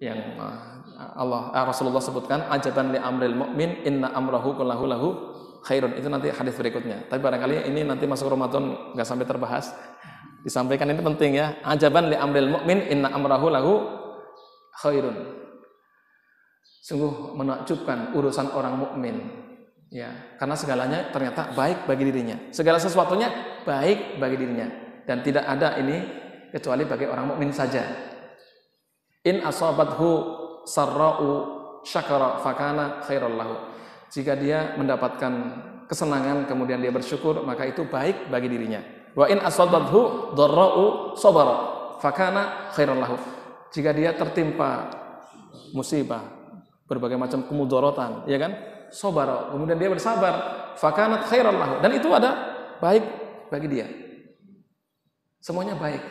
yang Rasulullah sebutkan, ajaban li amril mu'min inna amrahu kullahu lahu khairun. Itu nanti hadis berikutnya. Tapi barangkali ini nanti masuk Ramadan nggak sampai terbahas. Disampaikan ini penting ya. Ajaban li amril mu'min inna amrahu lahu khairun. Sungguh menakjubkan urusan orang mukmin. Ya, karena segalanya ternyata baik bagi dirinya. Segala sesuatunya baik bagi dirinya dan tidak ada ini kecuali bagi orang mukmin saja. In asabathu sarra'u syakara fakana khairal lahu. Jika dia mendapatkan kesenangan kemudian dia bersyukur, maka itu baik bagi dirinya. Wa in asabathu dharra'u sabara fakana khairal lahu. Jika dia tertimpa musibah, berbagai macam kemudaratan, ya kan? Sabara, kemudian dia bersabar, fakanat khairal lahu. Dan itu ada baik bagi dia. Semuanya baik.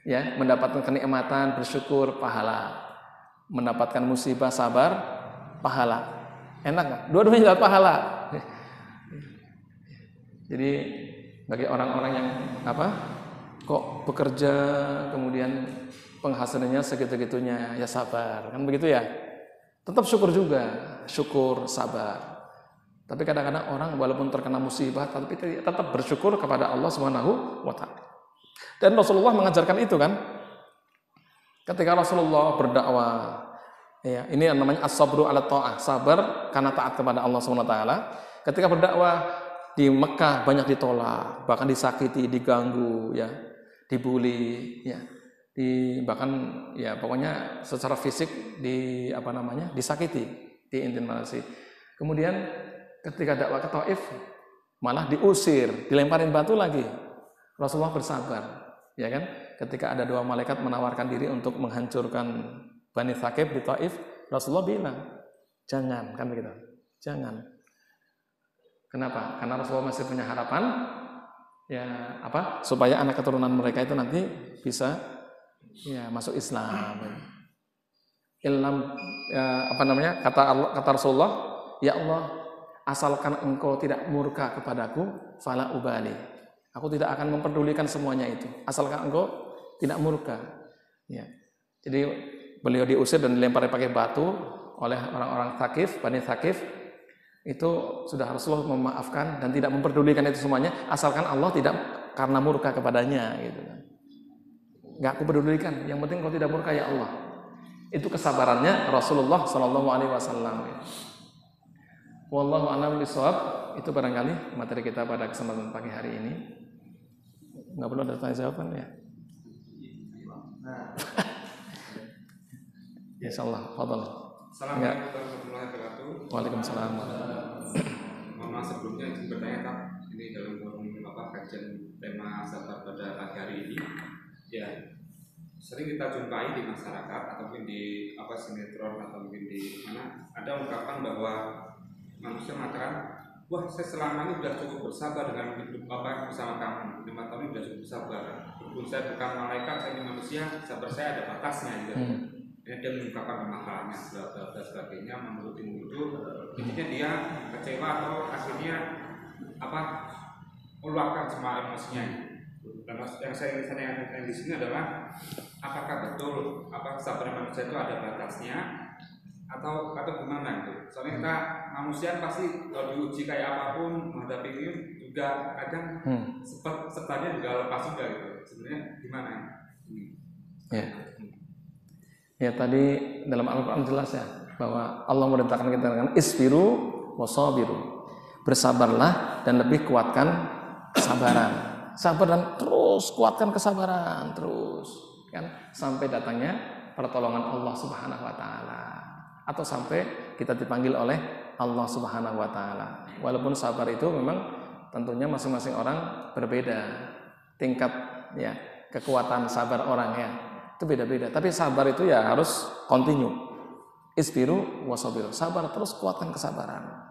Ya, mendapatkan kenikmatan, bersyukur, pahala. Mendapatkan musibah, sabar, pahala. Enak nggak? Dua-duanya dapat pahala. Jadi bagi orang-orang yang kok bekerja kemudian penghasilannya segitu-gitunya, ya sabar, kan begitu ya? Tetap syukur juga, syukur, sabar. Tapi kadang-kadang orang walaupun terkena musibah tapi tetap bersyukur kepada Allah Subhanahu wa taala. Dan Rasulullah mengajarkan itu kan. Ketika Rasulullah berdakwah, ya, ini yang namanya as-sabru 'ala ta'ah, sabar karena taat kepada Allah Subhanahu wa taala. Ketika berdakwah di Mekah banyak ditolak, bahkan disakiti, diganggu, ya, dibully, ya. Bahkan ya pokoknya secara fisik disakiti, diintimidasi. Kemudian ketika dakwah ke Taif malah diusir, dilemparin batu lagi. Rasulullah bersabar, ya kan? Ketika ada 2 malaikat menawarkan diri untuk menghancurkan Bani Thaqif di Taif, Rasulullah bilang, "Jangan," kan begitu. Jangan. Kenapa? Karena Rasulullah masih punya harapan ya supaya anak keturunan mereka itu nanti bisa ya masuk Islam. Kata Rasulullah, ya Allah, asalkan engkau tidak murka kepadaku, fala ubali. Aku tidak akan memperdulikan semuanya itu, asalkan engkau tidak murka. Ya. Jadi beliau diusir dan dilempari pakai batu oleh orang-orang Thaqif, Bani Thaqif. Itu sudah Rasulullah memaafkan dan tidak memperdulikan itu semuanya, asalkan Allah tidak karena murka kepadanya gitu kan. Nggak aku pedulikan, yang penting kau tidak murka ya Allah. Itu kesabarannya Rasulullah Shallallahu Alaihi Wasallam. Wallahu a'lam bishawab. Itu barangkali materi kita pada kesempatan pagi hari ini. Nggak perlu ada tanya jawaban ya. Insyaallah, fadhal. Assalamualaikum warahmatullahi wabarakatuh. Waalaikumsalam. Mohon maaf sebelumnya izin bertanya Pak, ini dalam forum kajian tema sabar pada pagi hari ini. Ya, sering kita jumpai di masyarakat atau mungkin di sinetron atau mungkin di mana ada ungkapan bahwa manusia mengatakan, wah saya selama ini sudah cukup bersabar dengan hidup bersama kamu, 5 tahun ini sudah cukup bersabar. Walaupun saya bukan malaikat, saya ini manusia, sabar saya ada batasnya gitu. Dia mengungkapkan kemahalannya dan sebagainya, menurut itu intinya dia kecewa atau akhirnya meluapkan semua emosinya. Dan yang saya ingin tanyakan di sini adalah apakah betul sabar manusia itu ada batasnya atau gimana itu? Soalnya kita manusia pasti kalau diuji kayak apapun menghadapi ini juga kadang sebabnya juga lepas juga gitu. Sebenarnya gimana ini? Ya. Ya tadi dalam Al-Quran jelas ya bahwa Allah merintahkan kita dengan isbiru wasabiru, bersabarlah dan lebih kuatkan kesabaran. Sabar dan terus kuatkan kesabaran terus kan sampai datangnya pertolongan Allah Subhanahu wa taala atau sampai kita dipanggil oleh Allah Subhanahu wa taala. Walaupun sabar itu memang tentunya masing-masing orang berbeda tingkat ya kekuatan sabar orang ya. Itu beda-beda. Tapi sabar itu ya harus continue. Isbiru wasabiru. Sabar terus kuatkan kesabaran.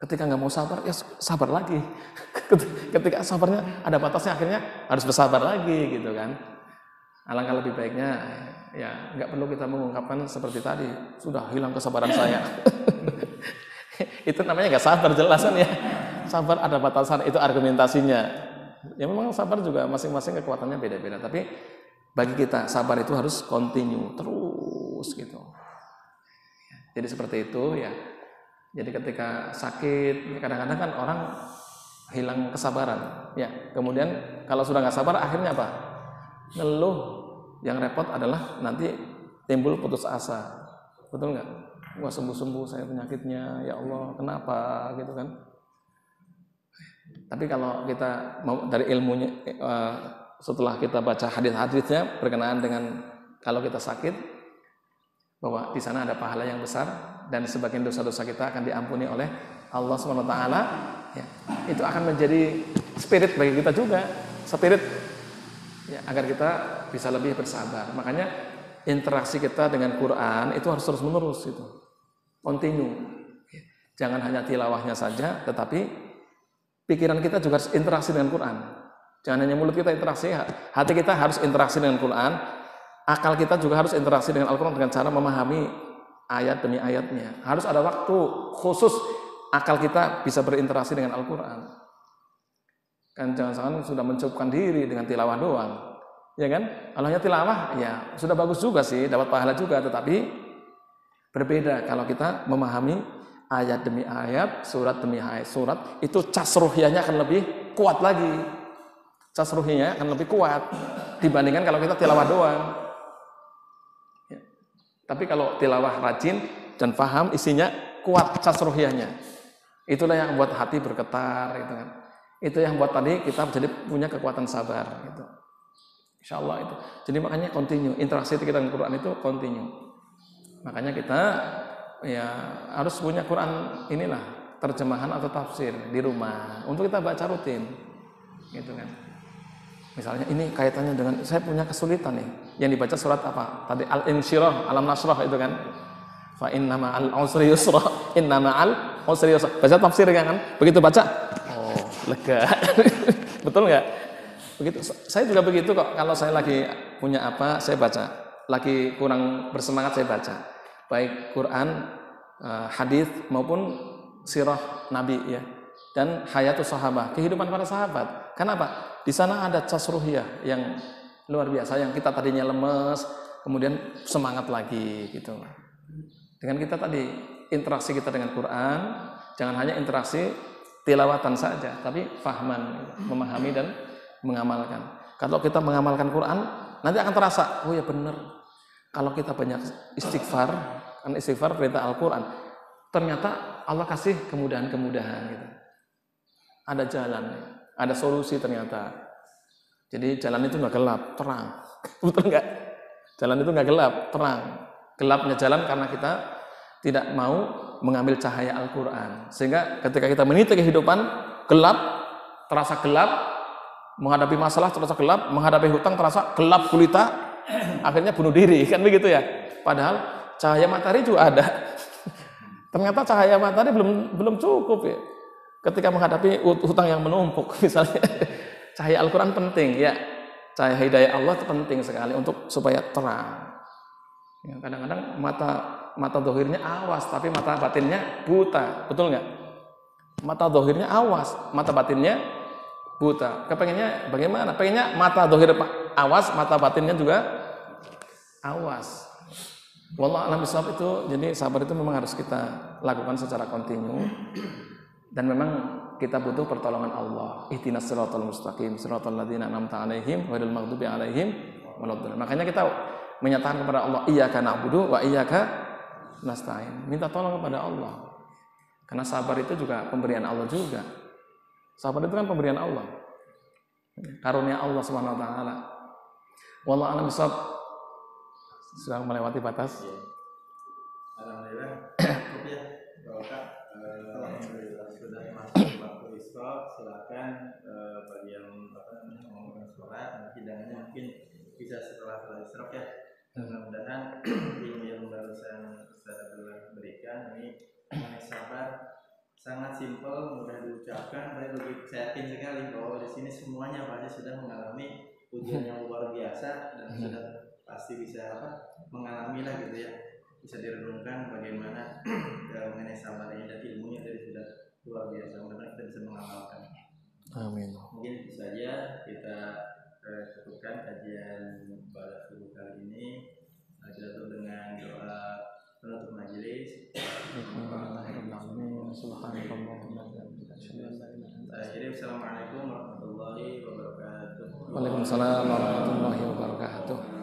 Ketika nggak mau sabar, ya sabar lagi. Ketika sabarnya ada batasnya, akhirnya harus bersabar lagi, gitu kan. Alangkah lebih baiknya, ya nggak perlu kita mengungkapkan seperti tadi. Sudah hilang kesabaran saya. Itu namanya nggak sabar, jelasan ya. Sabar ada batasan, itu argumentasinya. Ya memang sabar juga masing-masing kekuatannya beda-beda. Tapi bagi kita sabar itu harus continue terus fokus gitu. Jadi seperti itu ya. Jadi ketika sakit, kadang-kadang kan orang hilang kesabaran. Ya, kemudian kalau sudah nggak sabar, akhirnya apa? Ngeluh. Yang repot adalah nanti timbul putus asa. Betul nggak? Wah, sembuh-sembuh saya penyakitnya, ya Allah, kenapa? Gitu kan. Tapi kalau kita mau dari ilmunya, setelah kita baca hadis-hadisnya berkenaan dengan kalau kita sakit, bahwa di sana ada pahala yang besar dan sebagian dosa-dosa kita akan diampuni oleh Allah SWT, ya, itu akan menjadi spirit bagi kita juga, spirit ya, agar kita bisa lebih bersabar. Makanya interaksi kita dengan Quran itu harus terus menerus, itu continue. Jangan hanya tilawahnya saja, tetapi pikiran kita juga harus interaksi dengan Quran. Jangan hanya mulut kita interaksi, hati kita harus interaksi dengan Quran. Akal kita juga harus interaksi dengan Al-Quran dengan cara memahami ayat demi ayatnya. Harus ada waktu khusus akal kita bisa berinteraksi dengan Al-Quran. Kan jangan-jangan sudah mencukupkan diri dengan tilawah doang, ya kan? Kalau hanya tilawah, ya sudah bagus juga sih, dapat pahala juga. Tetapi berbeda kalau kita memahami ayat demi ayat, surat demi surat, itu cas ruhiyahnya akan lebih kuat lagi. Cas ruhiyahnya akan lebih kuat dibandingkan kalau kita tilawah doang. Tapi kalau tilawah rajin dan paham isinya, kuat cas ruhiyahnya. Itulah yang membuat hati bergetar, gitu kan. Itu yang buat tadi kita jadi punya kekuatan sabar, gitu. Insyaallah itu. Jadi makanya continue, interaksi kita dengan Quran itu continue. Makanya kita ya harus punya Quran inilah, terjemahan atau tafsir di rumah untuk kita baca rutin, gitu kan. Misalnya ini kaitannya dengan saya punya kesulitan nih. Yang dibaca surat apa? Tadi Al-Insyirah, Alam Nasrah itu kan. Fa inna ma'al usri yusra, inna ma'al usri yusra. Baca tafsir kan? Begitu baca, oh, lega. Betul enggak? Begitu. Saya juga begitu kok. Kalau saya lagi punya apa, saya baca. Lagi kurang bersemangat, saya baca. Baik Quran, hadis maupun sirah Nabi ya. Dan hayatus sahabah, kehidupan para sahabat. Kenapa? Di sana ada cas ruhiyah yang luar biasa, yang kita tadinya lemes, kemudian semangat lagi gitu. Dengan kita tadi interaksi kita dengan Quran, jangan hanya interaksi tilawatan saja, tapi fahman, memahami dan mengamalkan. Kalau kita mengamalkan Quran, nanti akan terasa, oh ya benar. Kalau kita banyak istighfar, kan istighfar perintah Al-Quran, ternyata Allah kasih kemudahan-kemudahan gitu. Ada jalan, ada solusi ternyata. Jadi jalan itu nggak gelap, terang. Betul nggak? Jalan itu nggak gelap, terang. Gelapnya jalan karena kita tidak mau mengambil cahaya Al-Quran. Sehingga ketika kita meniti kehidupan, gelap, terasa gelap, menghadapi masalah terasa gelap, menghadapi hutang terasa gelap gulita, akhirnya bunuh diri, kan begitu ya? Padahal cahaya matahari juga ada. Ternyata cahaya matahari belum cukup ya. Ketika menghadapi hutang yang menumpuk misalnya, cahaya Al-Quran penting ya, cahaya hidayah Allah itu penting sekali untuk supaya terang. Ya, kadang-kadang mata dohirnya awas, tapi mata batinnya buta, betul nggak? Mata dohirnya awas, mata batinnya buta. Kepengennya bagaimana? Pengennya mata dohir awas, mata batinnya juga awas. Wallah alam bisawab itu, jadi sabar itu memang harus kita lakukan secara kontinu. Dan memang kita butuh pertolongan Allah. Ihdinas siratal mustaqim, siratal ladzina an'amta 'alaihim ghairil maghdubi 'alaihim waladdallin. Makanya kita menyatakan kepada Allah, iyyaka na'budu wa iyyaka nasta'in. Minta tolong kepada Allah. Karena sabar itu juga pemberian Allah juga. Sabar itu kan pemberian Allah. Karunia Allah Subhanahu wa taala. Wallahu a'lam bishawab. Sudah melewati batas. Alhamdulillah. Ya, Bapak sudah masuk waktu isya, silakan bagi yang ngomongin sholat, hidangannya mungkin bisa setelah isya ya. Mudah-mudahan ilmu yang barusan Ustaz Abdullah berikan ini mengenai sabar sangat simpel, mudah diucapkan, tapi bagi saya yakin sekali bahwa di sini semuanya pasti sudah mengalami ujian yang luar biasa dan sudah pasti bisa mengalami lah gitu ya. Bisa direnungkan bagaimana mengenai sabar ini dan ilmunya tadi sudah luar biasa. Mudah-mudahan kita bisa mengamalkan. Amin. Mungkin itu saja kita cukupkan kajian pada subuh kali ini. Kita tutup dengan doa akhiri. Alhamdulillahirobbilalamin. Subhanakallahumma wa bihamdika asyhadu an la ilaha illa anta Akhiri, assalamualaikum warahmatullahi wabarakatuh. Waalaikumsalam warahmatullahi wabarakatuh.